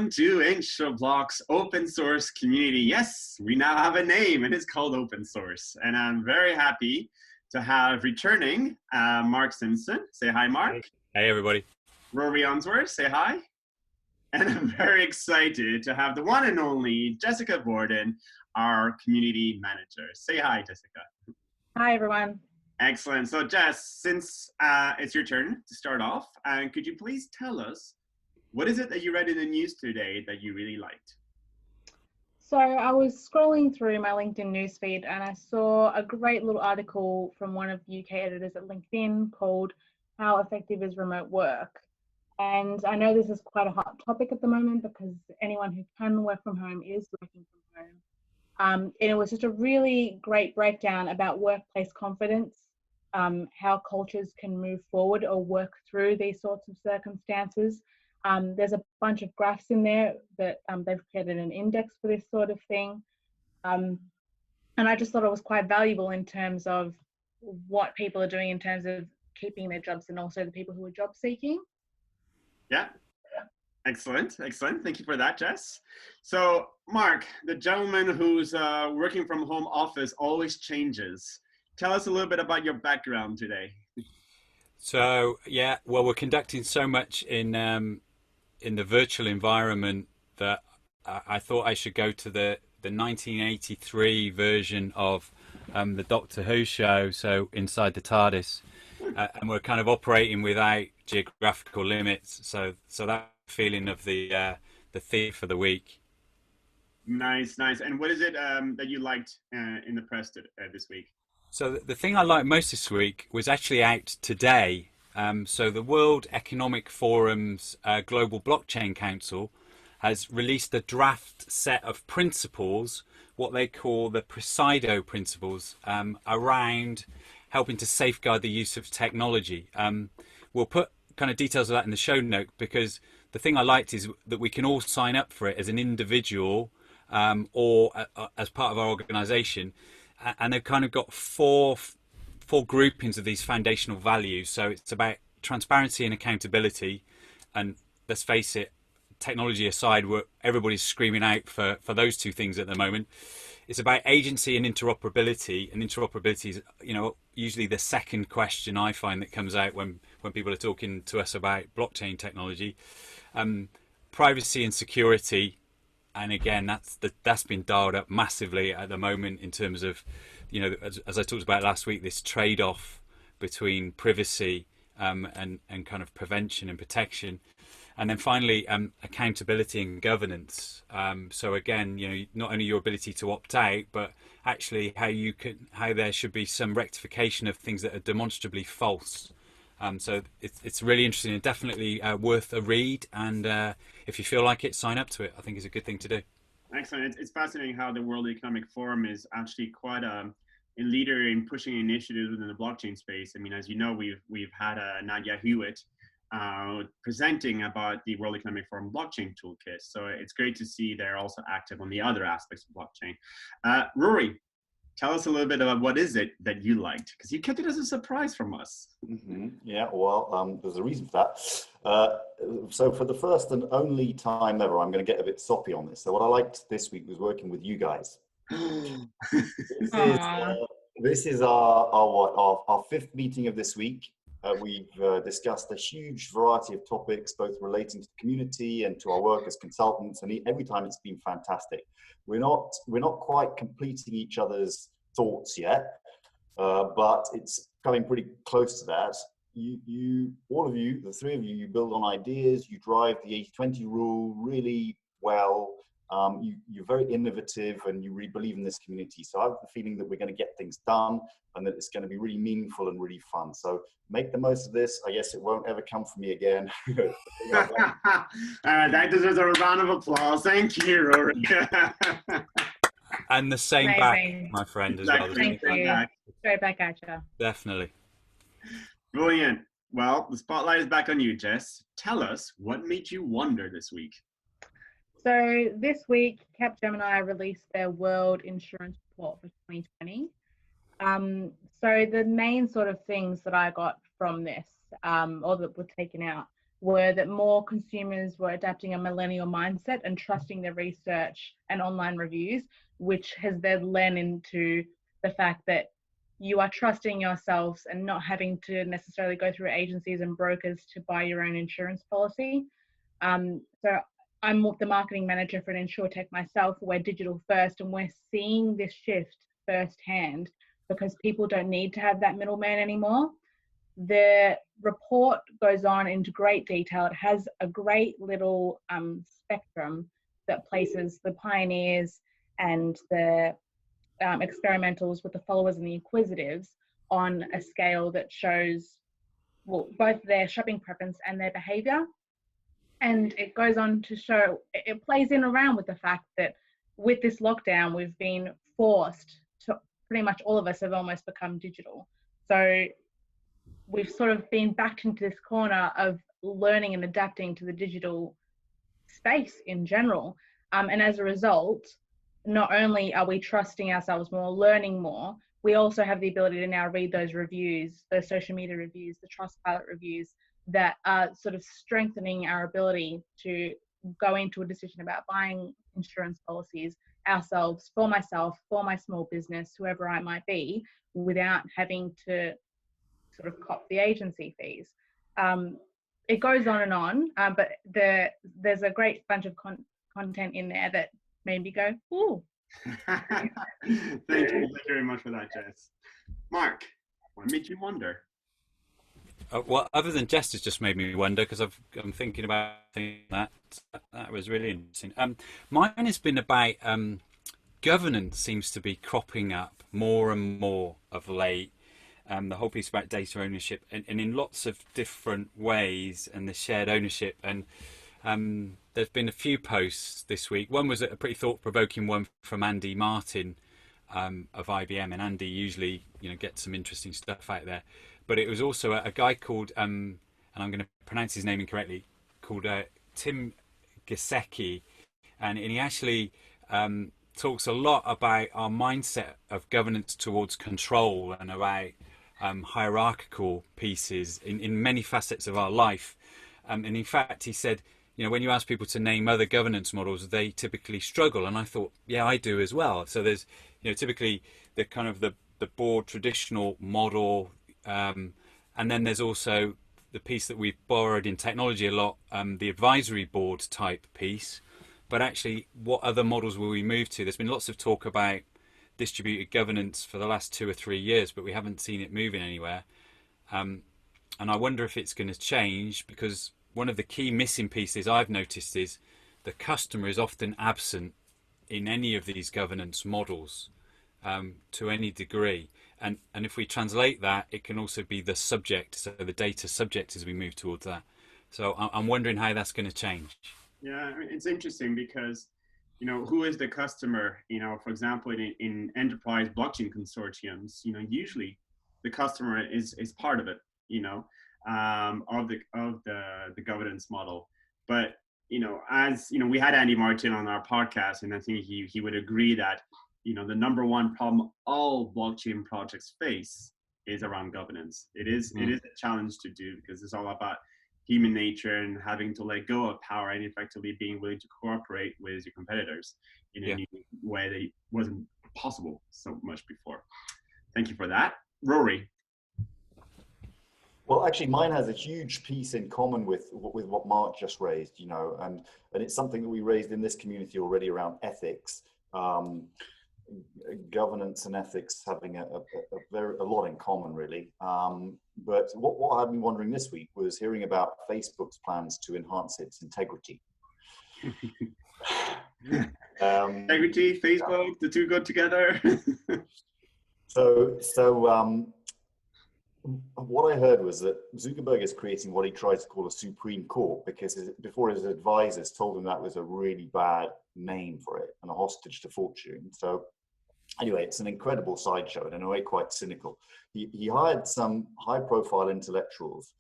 welcome to Insureblocks Open Source Community. Yes, we now have a name and it's called Open Source. And I'm very happy to have returning Mark Simpson. Say hi, Mark. Hey, everybody. Rory Unsworth, say hi. And I'm very excited to have the one and only Jessica Bordin, our community manager. Say hi, Jessica. Hi, everyone. Excellent. So Jess, since it's your turn to start off, could you please tell us, what is it that you read in the news today that you really liked? So I was scrolling through my LinkedIn newsfeed and I saw a great little article from one of the UK editors at LinkedIn called How Effective is Remote Work? And I know this is quite a hot topic at the moment because anyone who can work from home is working from home. And it was just a really great breakdown about workplace confidence, how cultures can move forward or work through these sorts of circumstances. There's a bunch of graphs in there that they've created an index for this sort of thing. And I just thought it was quite valuable in terms of what people are doing in terms of keeping their jobs and also the people who are job seeking. Yeah, excellent. Thank you for that, Jess. So Mark, the gentleman who's working from home office always changes. Tell us a little bit about your background today. So, yeah, well, we're conducting so much in the virtual environment that I thought I should go to the 1983 version of the Doctor Who show, so Inside the TARDIS, and we're kind of operating without geographical limits. So that feeling of the theme for the week. Nice. And what is it that you liked in the press this week? So the thing I liked most this week was actually out today. So the World Economic Forum's Global Blockchain Council has released a draft set of principles, what they call the Presidio principles, around helping to safeguard the use of technology. We'll put kind of details of that in the show note, because the thing I liked is that we can all sign up for it as an individual or as part of our organization. And they've kind of got four groupings of these foundational values. So it's about transparency and accountability. And let's face it, technology aside, everybody's screaming out for those two things at the moment. It's about agency and interoperability. And interoperability is, usually the second question I find that comes out when people are talking to us about blockchain technology. Privacy and security. And again, that's been dialed up massively at the moment in terms of, as I talked about last week, this trade-off between privacy and kind of prevention and protection. And then finally, accountability and governance. So again, not only your ability to opt out, but actually how there should be some rectification of things that are demonstrably false. So it's really interesting and definitely worth a read. And if you feel like it, sign up to it. I think it's a good thing to do. Excellent. It's fascinating how the World Economic Forum is actually quite a leader in pushing initiatives within the blockchain space. I mean, as you know, we've had Nadia Hewitt presenting about the World Economic Forum blockchain toolkit. So it's great to see they're also active on the other aspects of blockchain. Rory, tell us a little bit about what is it that you liked, because you kept it as a surprise from us. Mm-hmm. Yeah, well, there's a reason for that. So for the first and only time ever, I'm going to get a bit soppy on this. So what I liked this week was working with you guys. This is our fifth meeting of this week. We've discussed a huge variety of topics, both relating to the community and to our work as consultants, and every time it's been fantastic. We're not quite completing each other's thoughts yet, but it's coming pretty close to that. All of you, the three of you, you build on ideas, you drive the 80-20 rule really well. You're very innovative and you really believe in this community. So I have the feeling that we're going to get things done and that it's going to be really meaningful and really fun. So make the most of this. I guess it won't ever come from me again. That deserves a round of applause. Thank you, Rory. And the same back, my friend, as well. Thank you. Straight back at you. Definitely. Brilliant. Well, the spotlight is back on you, Jess. Tell us, what made you wonder this week? So this week, Capgemini released their World Insurance Report for 2020. So the main sort of things that I got from this, or that were taken out, were that more consumers were adapting a millennial mindset and trusting their research and online reviews, which has then led into the fact that you are trusting yourselves and not having to necessarily go through agencies and brokers to buy your own insurance policy. So I'm the marketing manager for an insurtech myself. We're digital first, and we're seeing this shift firsthand because people don't need to have that middleman anymore. The report goes on into great detail. It has a great little spectrum that places the pioneers and the experimentals with the followers and the inquisitives on a scale that shows, well, both their shopping preference and their behavior. And it goes on to show, it plays in around with the fact that with this lockdown, we've been forced to, pretty much all of us have almost become digital. So we've sort of been backed into this corner of learning and adapting to the digital space in general. And as a result, not only are we trusting ourselves more, learning more, we also have the ability to now read those reviews, those social media reviews, the Trustpilot reviews, that are sort of strengthening our ability to go into a decision about buying insurance policies ourselves, for myself, for my small business, whoever I might be, without having to sort of cop the agency fees. It goes on, but there's a great bunch of content in there that made me go, ooh. Thank you very much for that, Jess. Mark, what made you wonder? Well, other than Jess has just made me wonder, because I'm thinking about that. That was really interesting. Mine has been about governance seems to be cropping up more and more of late. The whole piece about data ownership and in lots of different ways, and the shared ownership. And there's been a few posts this week. One was a pretty thought-provoking one from Andy Martin of IBM, and Andy usually gets some interesting stuff out there. But it was also a guy called, and I'm going to pronounce his name incorrectly, called Tim Gisecki, and he actually talks a lot about our mindset of governance towards control and about hierarchical pieces in many facets of our life. And in fact, he said, when you ask people to name other governance models, they typically struggle. And I thought, yeah, I do as well. So there's, typically the kind of the board traditional model. And then there's also the piece that we've borrowed in technology a lot, the advisory board type piece. But actually, what other models will we move to? There's been lots of talk about distributed governance for the last 2 or 3 years, but we haven't seen it moving anywhere. And I wonder if it's going to change, because one of the key missing pieces I've noticed is the customer is often absent in any of these governance models to any degree. And if we translate that, it can also be the subject, so the data subject as we move towards that. So I'm wondering how that's going to change. Yeah, it's interesting because, who is the customer? For example, in enterprise blockchain consortiums, usually the customer is part of it, of the governance model. But, as, we had Andy Martin on our podcast, and I think he would agree that, the number one problem all blockchain projects face is around governance. It is a challenge to do, because it's all about human nature and having to let go of power and effectively being willing to cooperate with your competitors in a new way that wasn't possible so much before. Thank you for that. Rory. Well, actually, mine has a huge piece in common with what Mark just raised, and it's something that we raised in this community already around ethics. Governance and ethics having a lot in common, really. But what I've been wondering this week was hearing about Facebook's plans to enhance its integrity. Integrity, Facebook, the two go together. So what I heard was that Zuckerberg is creating what he tries to call a Supreme Court, because before his advisors told him that was a really bad name for it and a hostage to fortune. So anyway, it's an incredible sideshow and in a way quite cynical. He hired some high-profile intellectuals.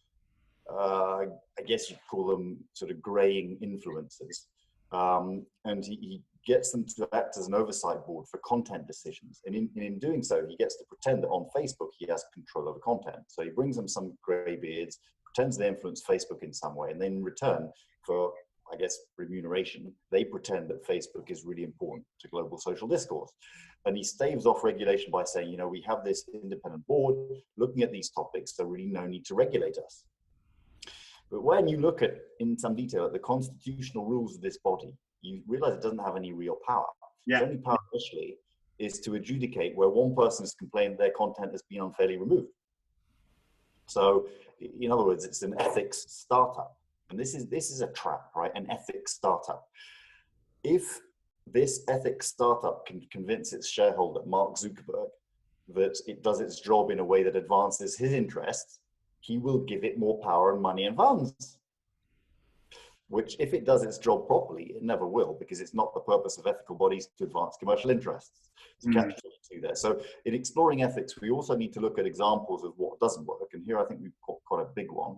I guess you'd call them sort of graying influencers. And he gets them to act as an oversight board for content decisions. And in doing so, he gets to pretend that on Facebook, he has control over content. So he brings them some graybeards, pretends they influence Facebook in some way, and then in return for, I guess, remuneration, they pretend that Facebook is really important to global social discourse. And he staves off regulation by saying, you know, we have this independent board looking at these topics, so really no need to regulate us. But when you look at, in some detail, at the constitutional rules of this body, you realize it doesn't have any real power. Yeah. The only power initially is to adjudicate where one person has complained their content has been unfairly removed. So, in other words, it's an ethics startup. And this is a trap, right? An ethics startup. If this ethics startup can convince its shareholder, Mark Zuckerberg, that it does its job in a way that advances his interests, he will give it more power and money and funds. Which, if it does its job properly, it never will, because it's not the purpose of ethical bodies to advance commercial interests. It's catch-22 there. So in exploring ethics, we also need to look at examples of what doesn't work. And here I think we've got quite a big one.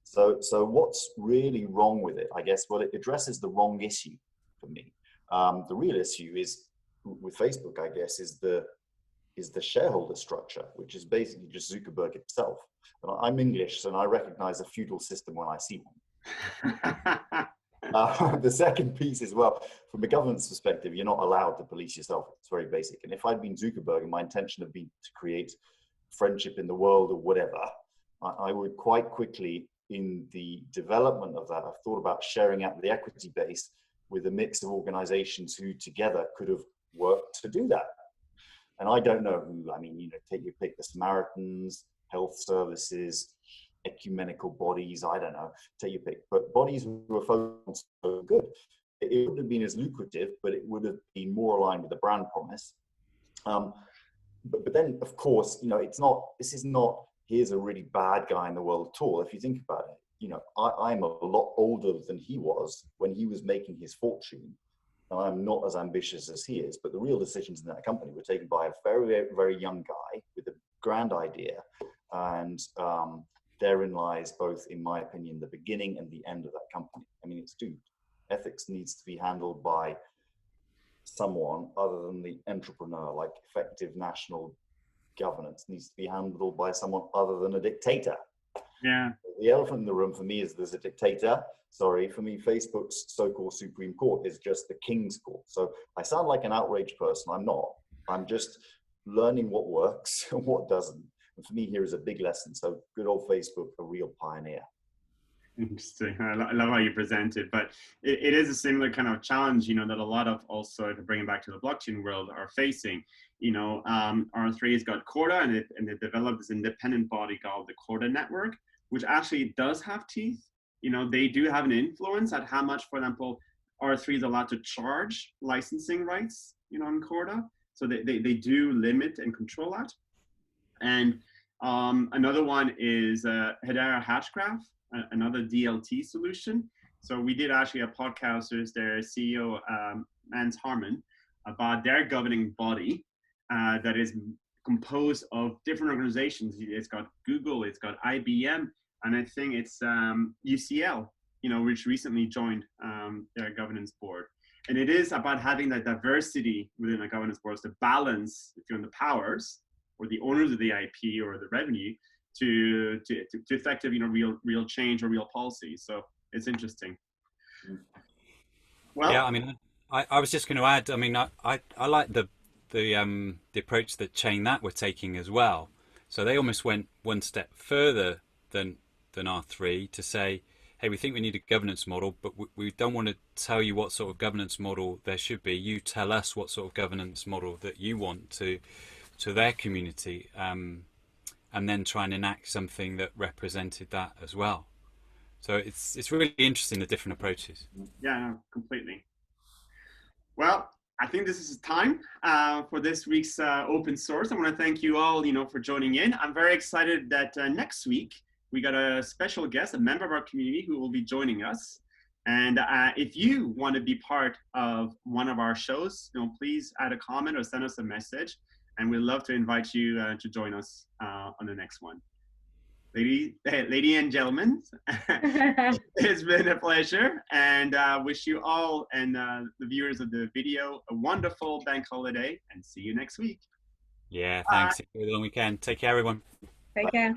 So what's really wrong with it? I guess, well, it addresses the wrong issue for me. The real issue is with Facebook, I guess, is the shareholder structure, which is basically just Zuckerberg himself. And I'm English, and I recognize a feudal system when I see one. The second piece is, well, from a governance perspective, you're not allowed to police yourself. It's very basic. And if I'd been Zuckerberg and my intention had been to create friendship in the world or whatever, I would quite quickly, in the development of that, I've thought about sharing out the equity base with a mix of organizations who together could have worked to do that. And I don't know who, I mean, you know, take your pick, the Samaritans, health services, ecumenical bodies, I don't know, take your pick, but bodies who are focused on so good. It wouldn't have been as lucrative, but it would have been more aligned with the brand promise. But then, of course, you know, this is not, here's a really bad guy in the world at all. If you think about it, you know, I'm a lot older than he was when he was making his fortune. And I'm not as ambitious as he is, but the real decisions in that company were taken by a very, very young guy with a grand idea. And therein lies both, in my opinion, the beginning and the end of that company. I mean, it's doomed. Ethics needs to be handled by someone other than the entrepreneur, like effective national governance needs to be handled by someone other than a dictator. Yeah. The elephant in the room for me is there's a dictator. Sorry, for me, Facebook's so-called Supreme Court is just the King's Court. So I sound like an outraged person. I'm not. I'm just learning what works and what doesn't. And for me, here is a big lesson. So good old Facebook, a real pioneer. Interesting. I love how you present it, but it is a similar kind of challenge, you know, that a lot of, also to bring it back to the blockchain world, are facing. You know, R3 has got Corda, and they developed this independent body called the Corda Network, which actually does have teeth. You know, they do have an influence at how much, for example, R3 is allowed to charge licensing rights, you know, on Corda. So they do limit and control that. And another one is Hedera Hashgraph, another DLT solution. So we did actually a podcast with their CEO, Mans Harmon, about their governing body that is composed of different organizations. It's got Google, it's got IBM, and I think it's UCL, you know, which recently joined their governance board. And it is about having that diversity within a governance board, to balance, if you're in the powers or the owners of the IP or the revenue, to effective, you know, real change or real policy. So it's interesting. Well, yeah, I mean, I was just going to add. I mean, I like the approach that Chain That were taking as well. So they almost went one step further than R3 to say, hey, we think we need a governance model, but we don't want to tell you what sort of governance model there should be. You tell us what sort of governance model that you want to their community, and then try and enact something that represented that as well. So it's really interesting, the different approaches. Yeah, no, completely. Well, I think this is time for this week's open source. I want to thank you all, you know, for joining in. I'm very excited that next week we got a special guest, a member of our community, who will be joining us. And if you want to be part of one of our shows, you know, please add a comment or send us a message, and we'd love to invite you to join us on the next one. Lady and gentlemen, it's been a pleasure, and wish you all and the viewers of the video a wonderful bank holiday, and see you next week. Yeah, thanks. Have a long weekend. Take care, everyone. Take care.